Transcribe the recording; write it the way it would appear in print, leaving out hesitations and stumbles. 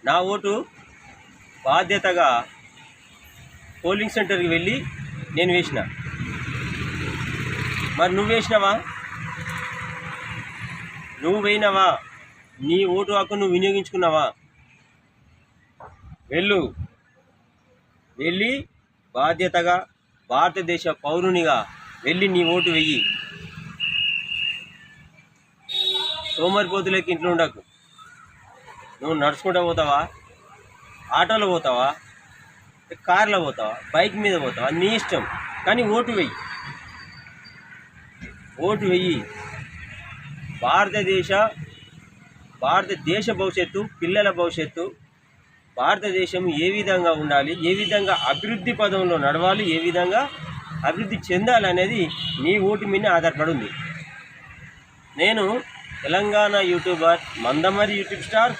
నా ఓటు బాధ్యతగా పోలింగ్ సెంటర్కి వెళ్ళి నేను వేసిన. మరి నువ్వు వేసినావా? నువ్వు వేయినావా? నీ ఓటు హక్కు నువ్వు వినియోగించుకున్నావా? వెళ్ళి బాధ్యతగా భారతదేశ పౌరునిగా వెళ్ళి నీ ఓటు వెయ్యి. సోమరిపోతులకి ఇంట్లో ఉండకు. నువ్వు నడుచుకుంటూ పోతావా, ఆటోలో పోతావా, కార్లో పోతావా, బైక్ మీద పోతావా, నీ ఇష్టం. కానీ ఓటు వెయ్యి. భారతదేశ భవిష్యత్తు, పిల్లల భవిష్యత్తు, భారతదేశం ఏ విధంగా ఉండాలి, ఏ విధంగా అభివృద్ధి పదంలో నడవాలి, ఏ విధంగా అభివృద్ధి చెందాలి అనేది నీ ఓటు మీద ఆధారపడి ఉంది. నేను Telangana YouTuber Mandamarri YouTube star